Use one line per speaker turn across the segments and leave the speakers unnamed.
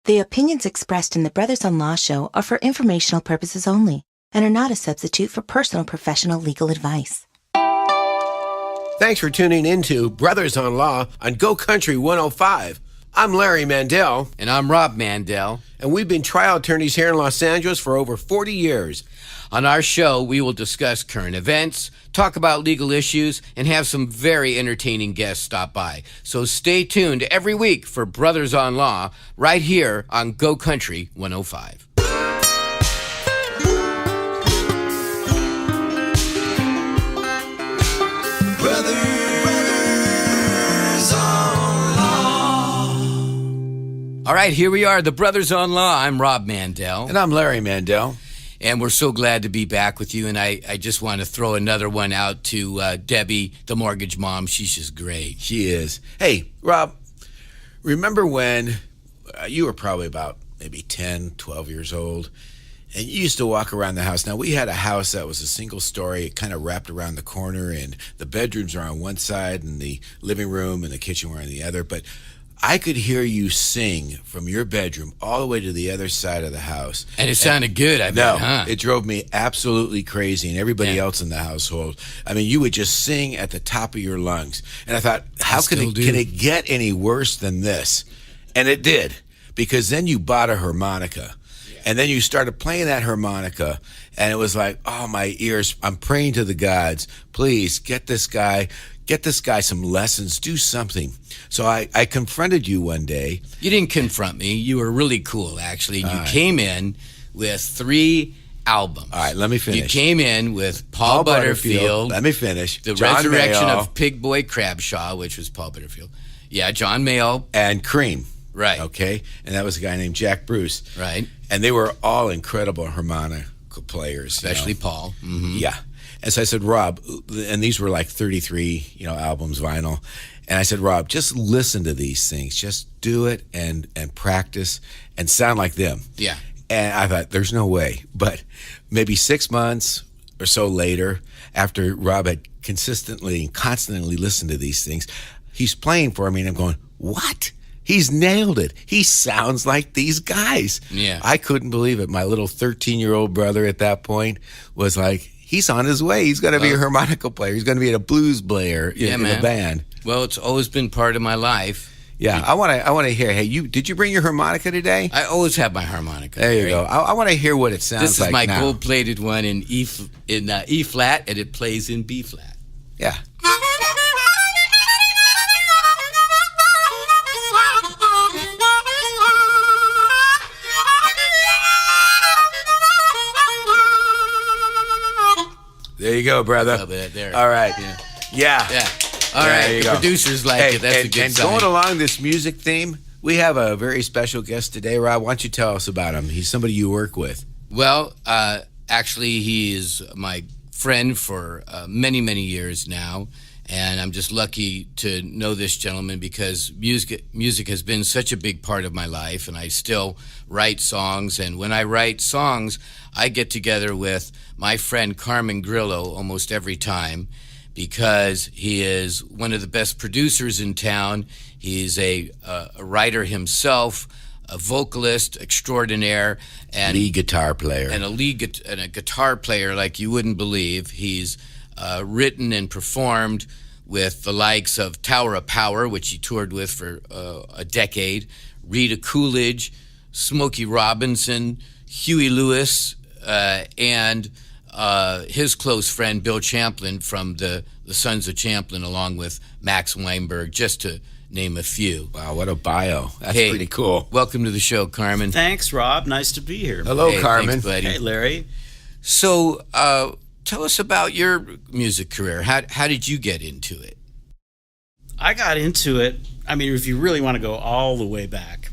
The opinions expressed in the Brothers on Law show are for informational purposes only and are not a substitute for personal professional legal advice.
Thanks for tuning in to Brothers on Law on Go Country 105. I'm Larry Mandel.
And I'm Rob Mandel.
And we've been trial attorneys here in Los Angeles for over 40 years.
On our show, we will discuss current events, talk about legal issues, and have some very entertaining guests stop by. So stay tuned every week for Brothers on Law right here on Go Country 105. All right, here we are, the Brothers on Law. I'm Rob Mandel.
And I'm Larry Mandel.
And we're so glad to be back with you. And I just want to throw another one out to Debbie, the mortgage mom. She's just great.
She is. Hey, Rob, remember when you were probably about maybe 10, 12 years old, and you used to walk around the house. Now, we had a house that was a single story. It kind of wrapped around the corner, and the bedrooms are on one side, and the living room and the kitchen were on the other. But I could hear you sing from your bedroom all the way to the other side of the house.
And it sounded good, I bet, huh?
It drove me absolutely crazy, and everybody else in the household. I mean, you would just sing at the top of your lungs. And I thought, can it get any worse than this? And it did, because then you bought a harmonica. And then you started playing that harmonica, and it was like, oh, my ears, I'm praying to the gods, please get this guy some lessons, do something. So I confronted you one day.
You didn't confront me. You were really cool, actually. You came in with 3 albums.
All right, let me finish.
You came in with Paul Butterfield.
Let me finish.
The
John
Resurrection
Mayall,
of Pig Boy Crabshaw, which was Paul Butterfield. Yeah, John Mayall.
And Cream.
Right.
Okay, and that was a guy named Jack Bruce.
Right.
And they were all incredible harmonica players.
Especially Paul. Mm-hmm.
Yeah. And so I said, Rob, and these were like 33, albums, vinyl. And I said, Rob, just listen to these things. Just do it and practice and sound like them.
Yeah.
And I thought, there's no way. But maybe 6 months or so later, after Rob had consistently and constantly listened to these things, he's playing for me, and I'm going, what? He's nailed it. He sounds like these guys.
Yeah.
I couldn't believe it. My little 13-year-old brother at that point was like, he's on his way. He's going to be a harmonica player. He's going to be a blues player in a band.
Well, it's always been part of my life.
Yeah, I want to hear. Hey, did you bring your harmonica today?
I always have my harmonica.
There you go. I want to hear what it sounds like.
This is my
now.
gold-plated one in E flat, and it plays in B flat.
Yeah. There you go, brother.
There.
All right. Yeah.
All right. The producers like it. That's a good sign.
And going along this music theme, we have a very special guest today. Rob, why don't you tell us about him? He's somebody you work with.
Well, actually, he is my friend for many, many years now. And I'm just lucky to know this gentleman because music has been such a big part of my life, and I still write songs. And when I write songs, I get together with my friend Carmen Grillo almost every time because he is one of the best producers in town. He's a writer himself, a vocalist extraordinaire, and
lead guitar player,
and a guitar player like you wouldn't believe. He's written and performed with the likes of Tower of Power, which he toured with for a decade, Rita Coolidge, Smokey Robinson, Huey Lewis, and his close friend Bill Champlin from the Sons of Champlin, along with Max Weinberg, just to name a few.
Wow, what a bio. That's pretty cool.
Welcome to the show, Carmen.
Thanks, Rob. Nice to be here.
Hello, Carmen.
Thanks, buddy.
Hey, Larry.
So, tell us about your music career. How did you get into it?
I got into it, I mean, if you really want to go all the way back.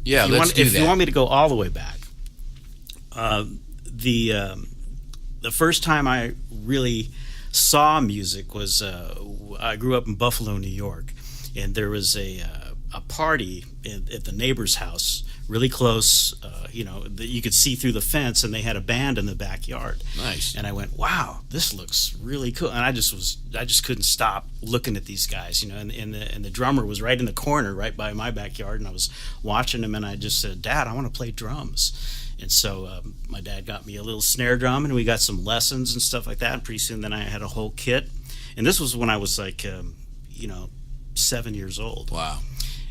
If you want me to go all the way back, the first time I really saw music was I grew up in Buffalo, New York, and there was a a party at the neighbor's house, really close. You could see through the fence, and they had a band in the backyard.
Nice.
And I went, wow, this looks really cool. And I just couldn't stop looking at these guys, And the drummer was right in the corner, right by my backyard, and I was watching him, and I just said, Dad, I want to play drums. And so my dad got me a little snare drum, and we got some lessons and stuff like that. And pretty soon, then I had a whole kit. And this was when I was like, 7 years old.
Wow.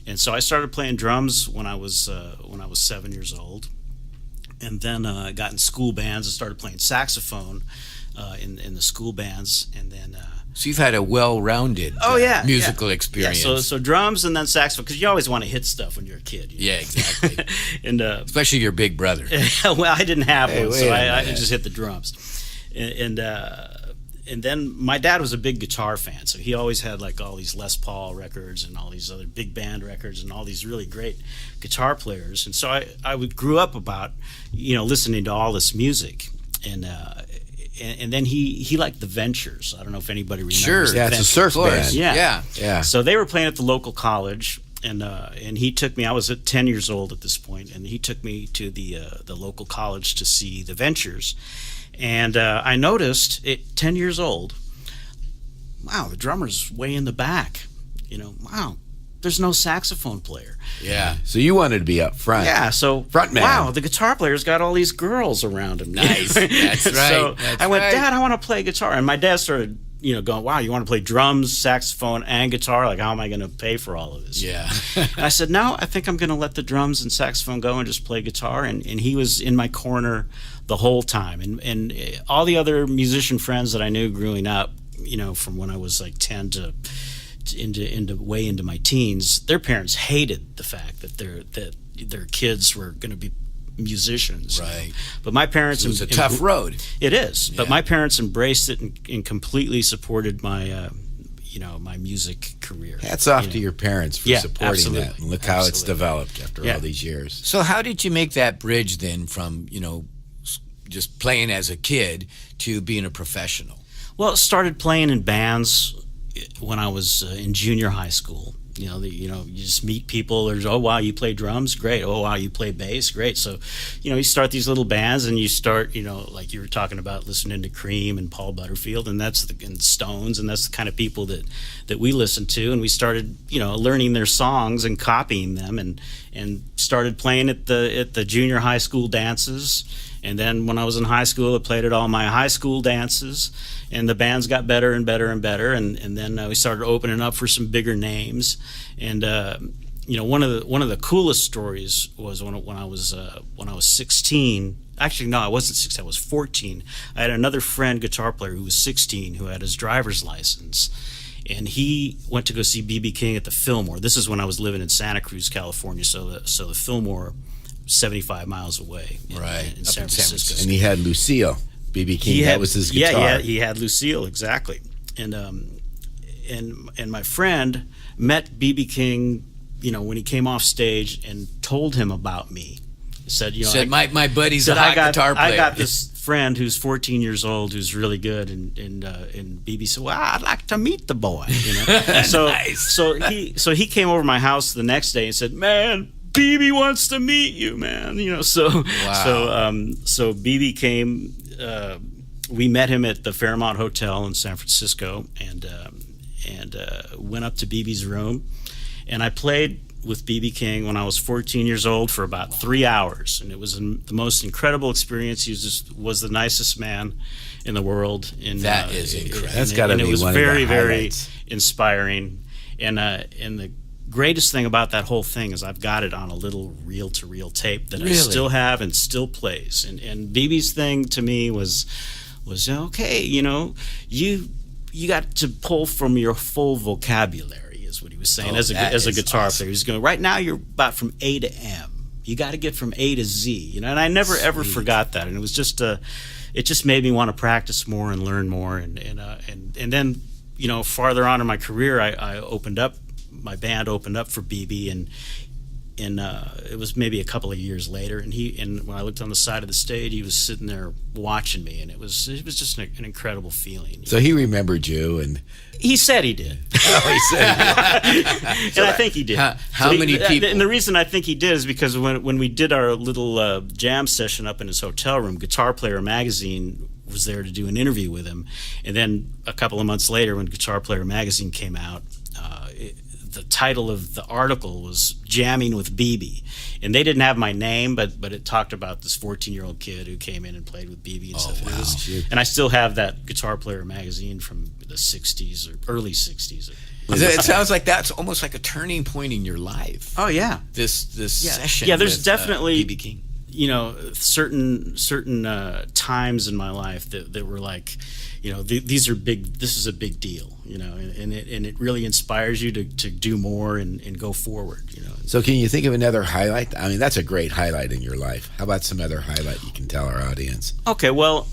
And so I started playing drums when I was 7 years old, and then I got in school bands and started playing saxophone in the school bands, and then.
So you've had a well-rounded musical experience.
Yeah, so drums and then saxophone, because you always want to hit stuff when you're a kid.
Yeah, exactly.
And
especially your big brother.
Well, I didn't have one, so I just hit the drums, and then my dad was a big guitar fan, so he always had like all these Les Paul records and all these other big band records and all these really great guitar players. And so I grew up about listening to all this music, and then he liked the Ventures. I don't know if anybody remembers.
Sure,
yeah, it's a surf band.
Yeah. So they were playing at the local college, and he took me. I was at 10 years old at this point, and he took me to the local college to see the Ventures. And I noticed at 10 years old, wow, the drummer's way in the back. Wow, there's no saxophone player.
Yeah.
So you wanted to be up front.
Yeah, so
front man.
Wow, the guitar player's got all these girls around him.
Nice. That's right.
So
That's
I went,
right.
Dad, I want to play guitar. And my dad started, going, wow, you want to play drums, saxophone, and guitar? Like, how am I going to pay for all of this?
Yeah.
And I said, no, I think I'm going to let the drums and saxophone go and just play guitar. And he was in my corner the whole time. And all the other musician friends that I knew growing up, from when I was like 10 to way into my teens, their parents hated the fact that their kids were going to be musicians.
Right.
But my parents...
So it was a tough road.
It is. But my parents embraced it and completely supported my my music career.
Hats off to your parents for supporting
absolutely.
that. And look how it's developed after all these years.
So how did you make that bridge then from, just playing as a kid to being a professional?
Well, started playing in bands when I was in junior high school. You just meet people. There's, oh, wow, you play drums? Great. Oh, wow, you play bass? Great. So, you start these little bands, and you start, like you were talking about, listening to Cream and Paul Butterfield, and and Stones, and that's the kind of people that we listened to. And we started, learning their songs and copying them, and started playing at the junior high school dances. And then when I was in high school, I played at all my high school dances, and the bands got better and better and better. And then we started opening up for some bigger names. And one of the coolest stories was when I was 16. Actually, no, I wasn't 16. I was 14. I had another friend, guitar player, who was 16, who had his driver's license. And he went to go see B.B. King at the Fillmore. This is when I was living in Santa Cruz, California. So the Fillmore, 75 miles away in San Francisco.
And he had Lucille, B.B. King. That was his guitar.
Yeah, he had Lucille, exactly. And my friend met B.B. King, when he came off stage, and told him about me. Said,
my buddy's a hot guitar player.
I got this friend who's 14 years old who's really good, and BB said, well, I'd like to meet the boy. So
Nice.
so he came over to my house the next day and said, man, BB wants to meet you, man. So BB came. We met him at the Fairmont Hotel in San Francisco, and went up to BB's room, and I played with B.B. King when I was 14 years old for about 3 hours, and it was the most incredible experience. He was the nicest man in the world.
That is incredible.
That's got to be
one of the highlights. It was very, very inspiring. And the greatest thing about that whole thing is I've got it on a little reel-to-reel tape that I still have and still plays. And B.B.'s thing to me was okay, you got to pull from your full vocabulary, is what he was saying, as a guitar player. He's going, right now you're about from A to M. You got to get from A to Z, and I never ever forgot that. And it was just it just made me want to practice more and learn more. And then farther on in my career, I opened up, my band opened up for BB, and it was maybe a couple of years later, and when I looked on the side of the stage, he was sitting there watching me, and it was just an incredible feeling.
So he remembered you, and
he said he did.
Oh, he said he
did. And I think he did.
How many people?
And the reason I think he did is because when we did our little jam session up in his hotel room, Guitar Player magazine was there to do an interview with him, and then a couple of months later, when Guitar Player magazine came out, the title of the article was "Jamming with BB," and they didn't have my name, but it talked about this 14-year-old kid who came in and played with BB and stuff.
Wow.
And I still have that Guitar Player magazine from the '60s or early '60s.
It sounds like that's almost like a turning point in your life.
Oh yeah,
this session.
Yeah, there's
with,
definitely
BB King.
Certain times in my life that were like, these are big. This is a big deal, and it really inspires you to do more and go forward.
So can you think of another highlight? I mean, that's a great highlight in your life. How about some other highlight you can tell our audience?
Okay, well,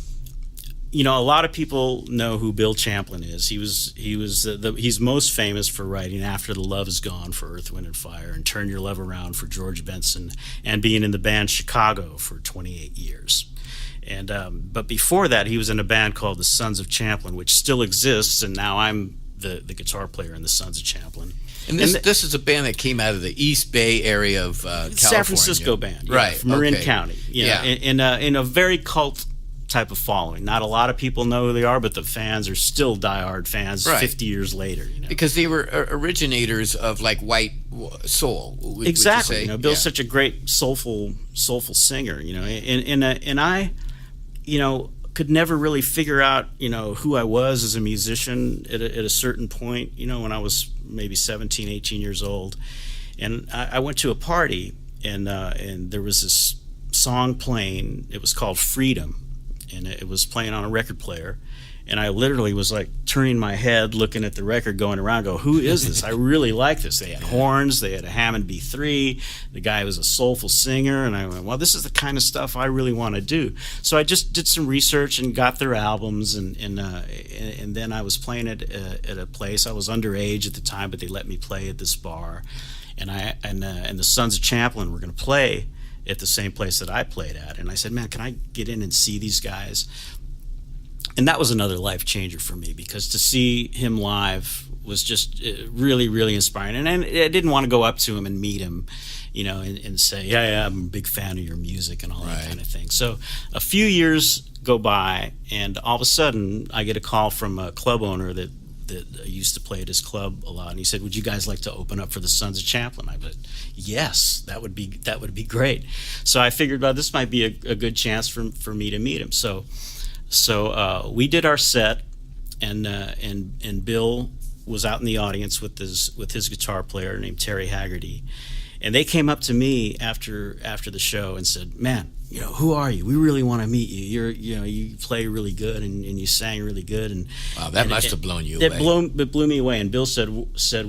a lot of people know who Bill Champlin is. He's most famous for writing "After the Love Is Gone" for Earth, Wind and Fire, and "Turn Your Love Around" for George Benson, and being in the band Chicago for 28 years. And but before that, he was in a band called the Sons of Champlin, which still exists, and now I'm the guitar player in the Sons of Champlin.
And this is a band that came out of the East Bay area of California.
San Francisco band,
right?
From Marin
okay.
County,
yeah.
In a very cult type of following. Not a lot of people know who they are, but the fans are still diehard fans 50 years later.
Because they were originators of like white soul.
Exactly. Bill's such a great soulful singer. And I, could never really figure out who I was as a musician at a certain point. When I was maybe 17, 18 years old, and I went to a party and there was this song playing. It was called "Freedom." And it was playing on a record player, and I literally was like turning my head, looking at the record, going around, who is this? I really like this. They had horns, they had a Hammond B3, the guy was a soulful singer, and I went, well, this is the kind of stuff I really want to do. So I just did some research and got their albums, and then I was playing it at a place. I was underage at the time, but they let me play at this bar, and the Sons of Champlin were going to play at the same place that I played at. And I said, man, can I get in and see these guys? And that was another life changer for me, because to see him live was just really, really inspiring. And I didn't want to go up to him and meet him, and say, yeah, I'm a big fan of your music and all that kind of thing. So a few years go by, and all of a sudden I get a call from a club owner that used to play at his club a lot, and he said, would you guys like to open up for the Sons of Champlin? I said, yes, that would be great. So I figured, well, this might be a good chance for me to meet him. So we did our set, and Bill was out in the audience with his guitar player named Terry Haggerty, and they came up to me after the show and said, man, who are you? We really want to meet you. You play really good, and you sang really good. And
wow, that must have blown you
away. It blew me away. And Bill said,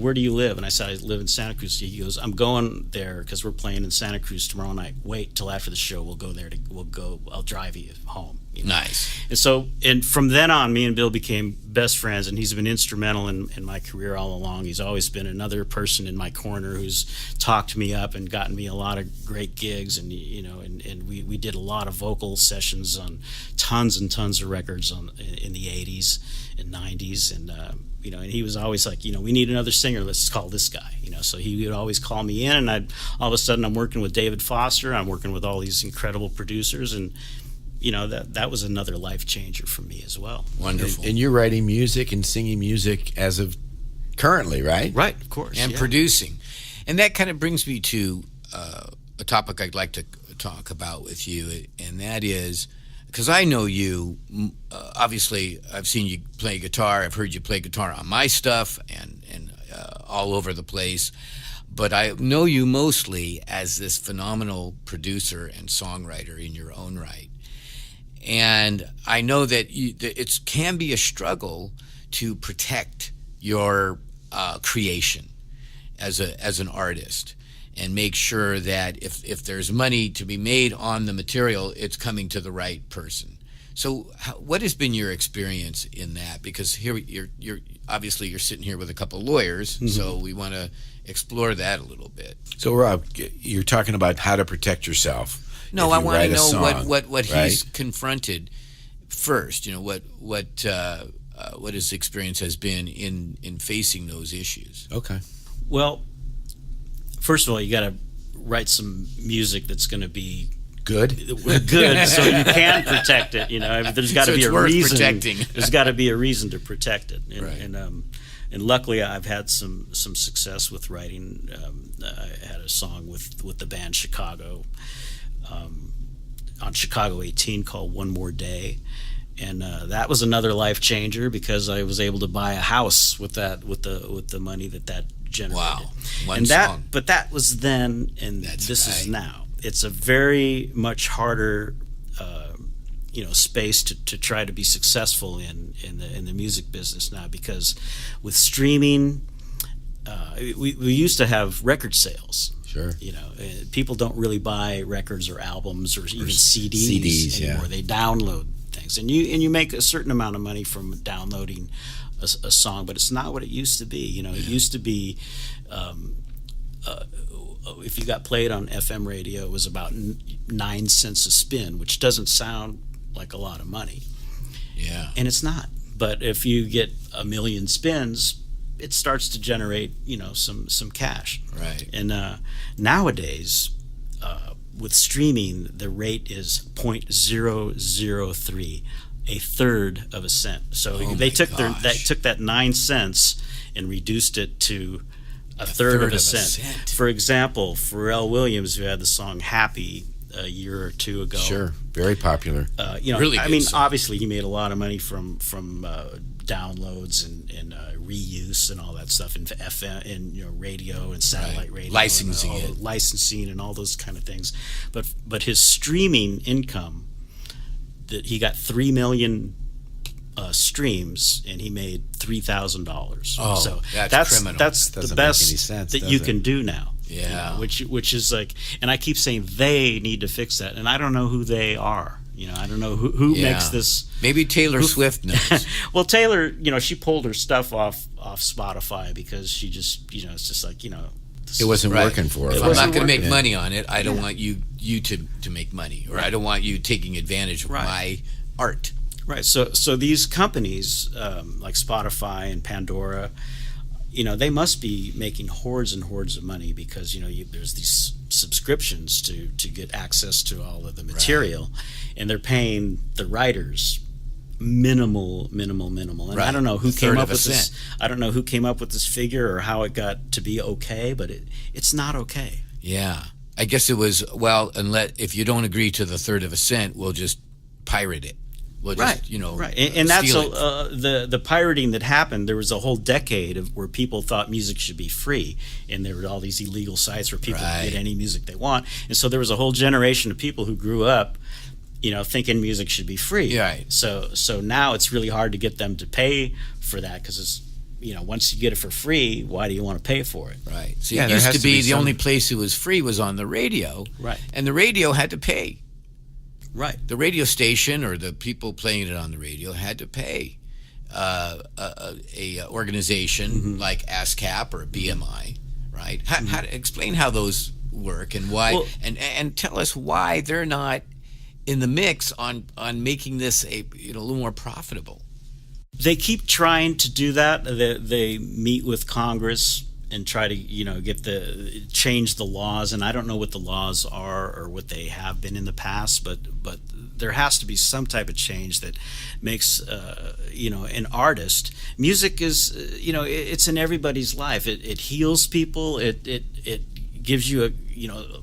where do you live? And I said, I live in Santa Cruz. He goes, I'm going there because we're playing in Santa Cruz tomorrow night. Wait till after the show. We'll go there. I'll drive you home.
Nice.
And from then on, me and Bill became best friends, and he's been instrumental in my career all along. He's always been another person in my corner who's talked me up and gotten me a lot of great gigs, and we did a lot of vocal sessions on tons and tons of records in the 80s and 90s, and and he was always like, we need another singer, let's call this guy. So he would always call me in, and all of a sudden I'm working with David Foster, I'm working with all these incredible producers, and that was another life changer for me as well.
Wonderful.
And you're writing music and singing music as of currently, right?
Right, of course.
And producing. And that kind of brings me to a topic I'd like to talk about with you, and that is, because I know you, obviously I've seen you play guitar, I've heard you play guitar on my stuff and all over the place, but I know you mostly as this phenomenal producer and songwriter in your own right. And I know that it can be a struggle to protect your creation as an artist, and make sure that if there's money to be made on the material, it's coming to the right person. So what has been your experience in that? Because here you're obviously you're sitting here with a couple of lawyers, so we want to explore that a little bit.
So, Rob, you're talking about how to protect yourself.
No, I want to know
song,
what
right?
he's confronted first. What his experience has been in facing those issues.
Okay.
Well, first of all, you got to write some music that's going to be
good,
so you can protect it. There's got to be a reason.
Protecting.
There's got to be a reason to protect it. And,
right.
And luckily, I've had some success with writing. I had a song with the band Chicago on Chicago 18 called "One More Day." And that was another life changer because I was able to buy a house with the money that generated.
Wow,
one song. But that was then, and this is now. It's a very much harder, space to try to be successful in the music business now, because with streaming, we used to have record sales.
Sure.
People don't really buy records or albums or even CDs anymore.
Yeah.
They download things, and you make a certain amount of money from downloading a song, but it's not what it used to be. It used to be if you got played on FM radio, it was about 9 cents a spin, which doesn't sound like a lot of money.
Yeah,
and it's not. But if you get 1 million spins, it starts to generate some cash.
Right.
And nowadays, with streaming, the rate is 0.003, a third of a cent. So they took that 9 cents and reduced it to a third of a cent. For example, Pharrell Williams, who had the song "Happy" a year or two ago,
sure, very popular.
Really,
obviously, he made a lot of money from downloads and reuse and all that stuff in FM, in radio and satellite radio, licensing and all those kind of things. But his streaming income, that he got 3 million streams and he made $3,000.
Oh,
so
that's criminal.
That's
Doesn't
the best
make any sense,
that you can do now.
Yeah,
which is like, and I keep saying they need to fix that, and I don't know who they are. I don't know who makes this.
Maybe Taylor Swift knows.
Well, Taylor, she pulled her stuff off Spotify because she just, it's just like, it
wasn't working for her.
If I'm not going to make money on it, I don't want you to make money, or I don't want you taking advantage of my art.
Right. So these companies like Spotify and Pandora, they must be making hordes and hordes of money because there's these subscriptions to get access to all of the material, and they're paying the writers minimal. And I don't know who came up with this. I don't know who came up with this figure or how it got to be okay, but it's not okay.
Yeah, I guess it was if you don't agree to the third of a cent, we'll just pirate it. We'll just,
right. And that's the pirating that happened. There was a whole decade where people thought music should be free, and there were all these illegal sites where people could get any music they want. And so there was a whole generation of people who grew up, thinking music should be free.
Right.
So now it's really hard to get them to pay for that because it's, once you get it for free, why do you want to pay for it?
Right. So it used to be the only place it was free was on the radio.
Right.
And the radio had to pay.
Right.
The radio station or the people playing it on the radio had to pay a organization like ASCAP or BMI, right? How to explain how those work and why, and tell us why they're not in the mix on making this a little more profitable.
They keep trying to do that. They meet with Congress and try to change the laws, and I don't know what the laws are or what they have been in the past, but there has to be some type of change that makes an artist. Music is it's in everybody's life. It heals people. It gives you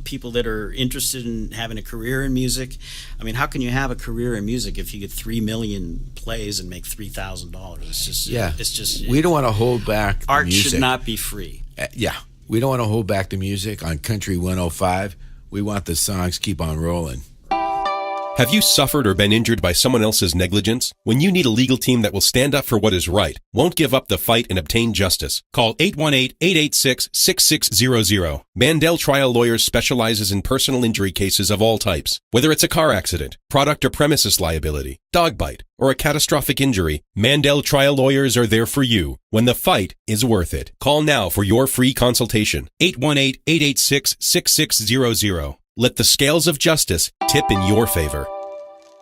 people that are interested in having a career in music. I mean, how can you have a career in music if you get 3 million plays and make $3,000? It's just
we don't want to hold back the
art
music.
should not be free.
We don't want to hold back the music on Country 105. We want the songs keep on rolling.
Have you suffered or been injured by someone else's negligence? When you need a legal team that will stand up for what is right, won't give up the fight and obtain justice, call 818-886-6600. Mandel Trial Lawyers specializes in personal injury cases of all types. Whether it's a car accident, product or premises liability, dog bite, or a catastrophic injury, Mandel Trial Lawyers are there for you when the fight is worth it. Call now for your free consultation. 818-886-6600. Let the scales of justice tip in your favor.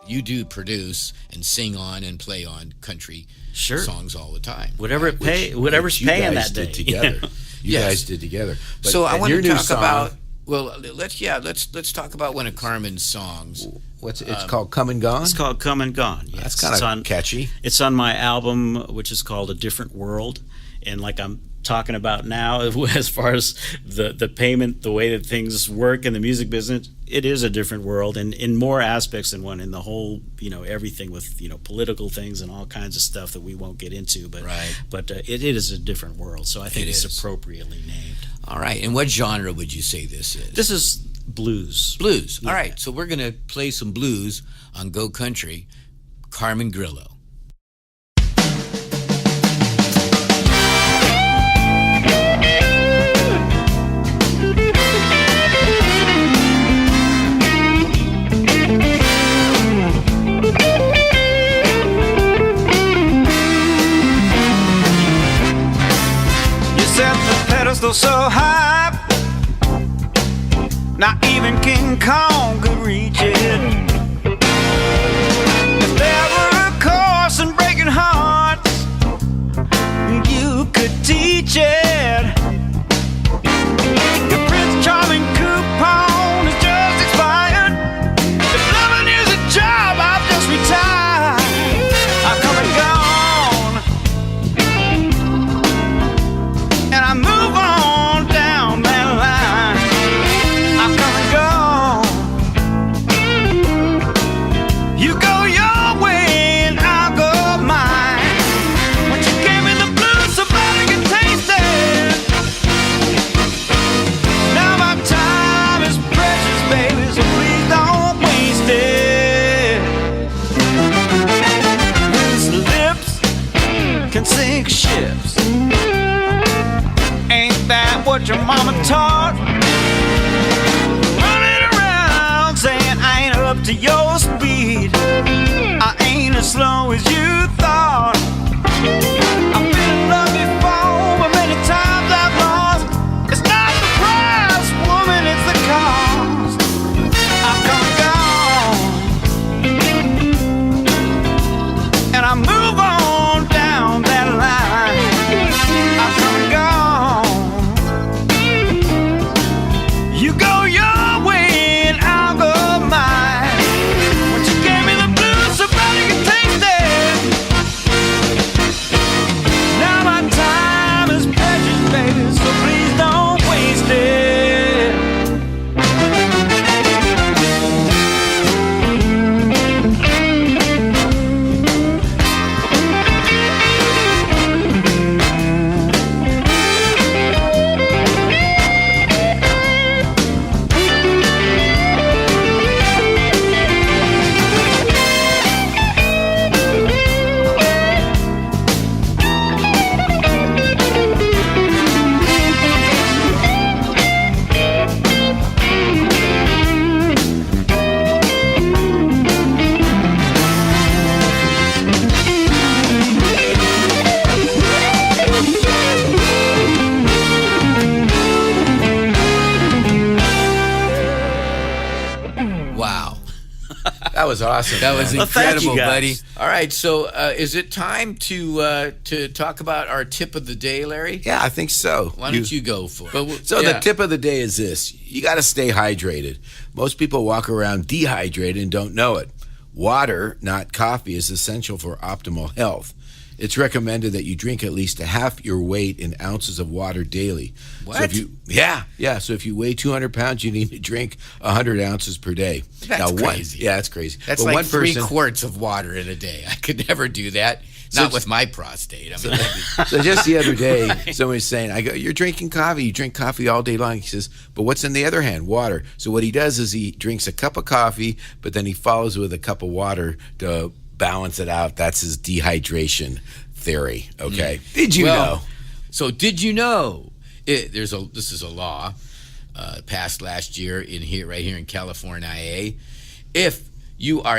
You do produce and sing on and play on country songs all the time.
Whatever's paying that day.
Together. You guys did together.
But, so I want to talk about. Well, let's talk about one of Carmen's songs.
It's called "Come and Gone"?
It's called "Come and Gone." Yes.
That's kind of catchy.
It's on my album, which is called "A Different World," and like I'm talking about now, as far as the payment, the way that things work in the music business, it is a different world, and in more aspects than one. In the whole, everything with political things and all kinds of stuff that we won't get into. But it is a different world. So I think it's appropriately named.
All right. And what genre would you say this is?
This is blues.
Blues. Yeah. All right. So we're going to play some blues on Go Country. Carmen Grillo.
So high, not even King Kong could reach it. If there were a course in breaking hearts, you could teach it. The Prince Charming coupon is just expired. If loving is a job, I've just retired. I've come and gone, and I move on. Sink ships. Ain't that what your mama taught? Running around saying I ain't up to your speed. I ain't as slow as you thought. I've been in love before, but many times I've lost. It's not the price, woman, it's the cost. I've come and gone, and I move on.
That was awesome.
That was incredible,
well,
buddy. All right, so is it time to talk about our tip of the day, Larry?
Yeah, I think so.
Why don't you go for it?
So the tip of the day is this. You got to stay hydrated. Most people walk around dehydrated and don't know it. Water, not coffee, is essential for optimal health. It's recommended that you drink at least half your weight in ounces of water daily.
What?
So if you, So if you weigh 200 pounds, you need to drink 100 ounces per day.
That's crazy.
That's crazy.
That's like 3 quarts of water in a day. I could never do that. Not with my prostate. I mean,
so just the other day, somebody's saying, "I go, you're drinking coffee. You drink coffee all day long." He says, "But what's in the other hand? Water." So what he does is he drinks a cup of coffee, but then he follows with a cup of water to balance it out. That's his dehydration theory. Okay. Did you know?
So did you know? This is a law passed last year right here in California. If you are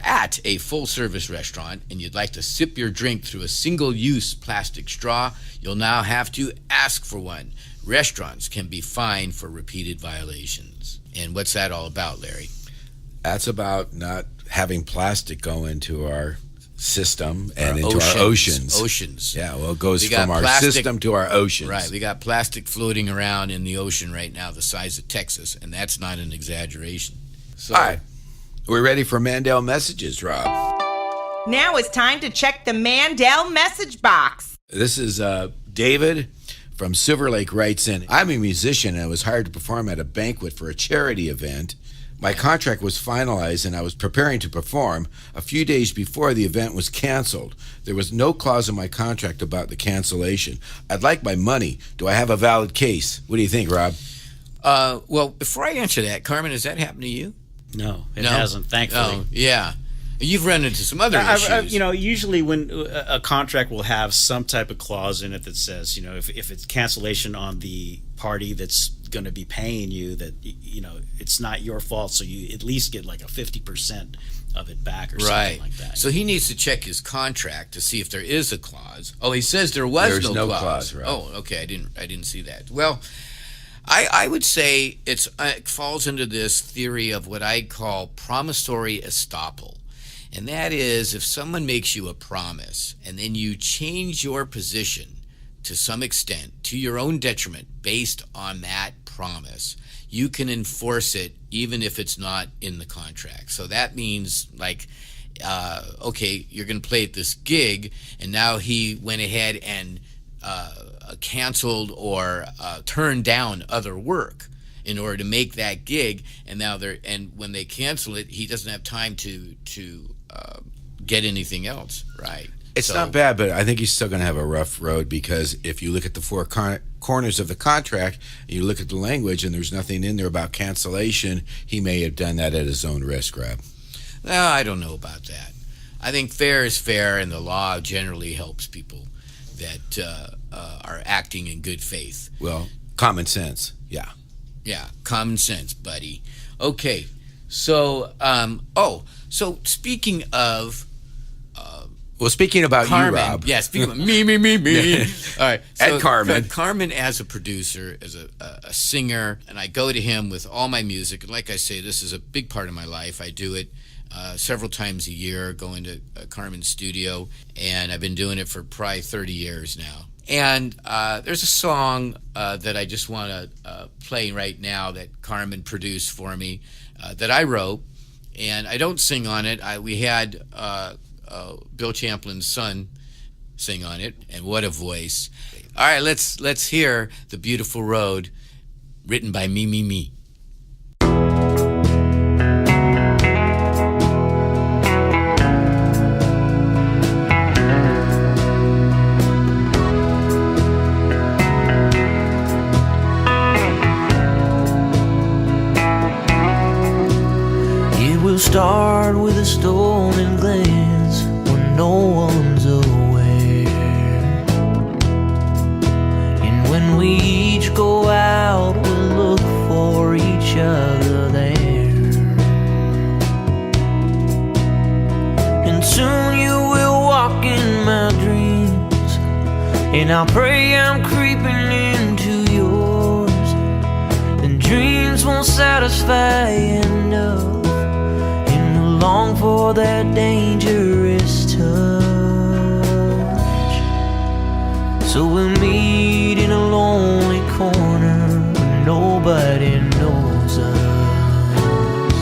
at a full-service restaurant and you'd like to sip your drink through a single-use plastic straw, you'll now have to ask for one. Restaurants can be fined for repeated violations. And what's that all about, Larry?
That's about not having plastic go into our system and into our oceans.
Oceans.
Yeah, well, it goes from our system to our oceans.
Right, we got plastic floating around in the ocean right now the size of Texas, and that's not an exaggeration. So,
all right. We're ready for Mandel messages, Rob.
Now it's time to check the Mandel message box.
This is David from Silver Lake writes in, I'm a musician and I was hired to perform at a banquet for a charity event. My contract was finalized and I was preparing to perform. A few days before the event was canceled. There was no clause in my contract about the cancellation. I'd like my money. Do I have a valid case? What do you think, Rob?
Well, before I answer that, Carmen, has that happened to you?
No, it hasn't, thankfully.
Oh, yeah. You've run into some other issues.
Usually when a contract will have some type of clause in it that says, if it's cancellation on the party that's going to be paying you, that, it's not your fault, so you at least get like a 50% of it back or something like that.
So he needs to check his contract to see if there is a clause. Oh, he says there's no clause.
Right?
Oh, okay. I didn't see that. Well, I would say it falls into this theory of what I call promissory estoppel. And that is if someone makes you a promise and then you change your position to some extent to your own detriment based on that promise, you can enforce it even if it's not in the contract. So that means okay, you're going to play at this gig, and now he went ahead and canceled or turned down other work in order to make that gig, and now when they cancel it, he doesn't have time to get anything else, right?
It's not bad, but I think he's still going to have a rough road, because if you look at the four corners of the contract, and you look at the language, and there's nothing in there about cancellation, he may have done that at his own risk, Rob.
Well, I don't know about that. I think fair is fair, and the law generally helps people that are acting in good faith.
Well, common sense, yeah.
Yeah, common sense, buddy. Okay, so, so speaking of...
speaking about
Carmen,
you, Rob.
Yeah, speaking of me. All right. So,
and Carmen.
Carmen as a producer, as a singer, and I go to him with all my music. And like I say, this is a big part of my life. I do it several times a year, going to Carmen's studio, and I've been doing it for probably 30 years now. And there's a song that I just want to play right now that Carmen produced for me that I wrote, and I don't sing on it. We had Bill Champlin's son sing on it, and what a voice. All right, let's hear The Beautiful Road, written by me.
Start with a stolen glance when no one's aware, and when we each go out, we'll look for each other there, and soon you will walk in my dreams, and I'll pray I'm creeping into yours, and dreams won't satisfy enough, long for that dangerous touch. So we'll meet in a lonely corner where nobody knows us.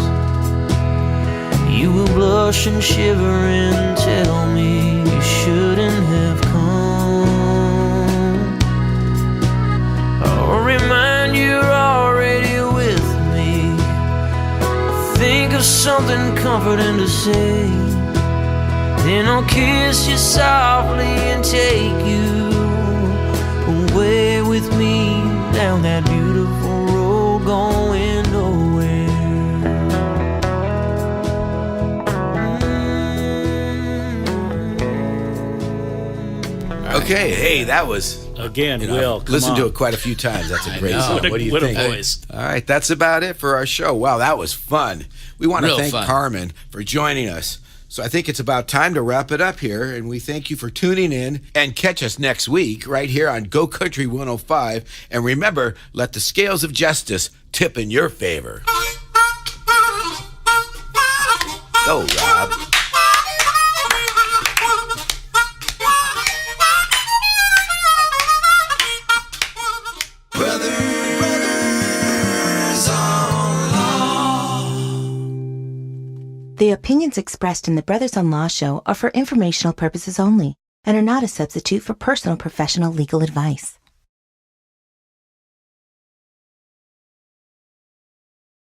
You will blush and shiver and tell me you shouldn't have come. I'll remind you you're already with me. Think of something comforting to say, Then I'll kiss you softly and take you away with me down that beautiful road going nowhere.
Okay, hey, that was...
Again, Will, come
listened
on.
to it quite a few times. That's a great
know.
song.
What
What do you
a
think?
voice.
All right, that's about it for our show. Wow, that was fun. We want to
Real
thank
fun.
Carmen for joining us. So I think it's about time to wrap it up here, and we thank you for tuning in, and catch us next week right here on Go Country 105. And remember, let the scales of justice tip in your favor. Go, Rob.
The opinions expressed in the Brothers-in-Law show are for informational purposes only and are not a substitute for personal professional legal advice.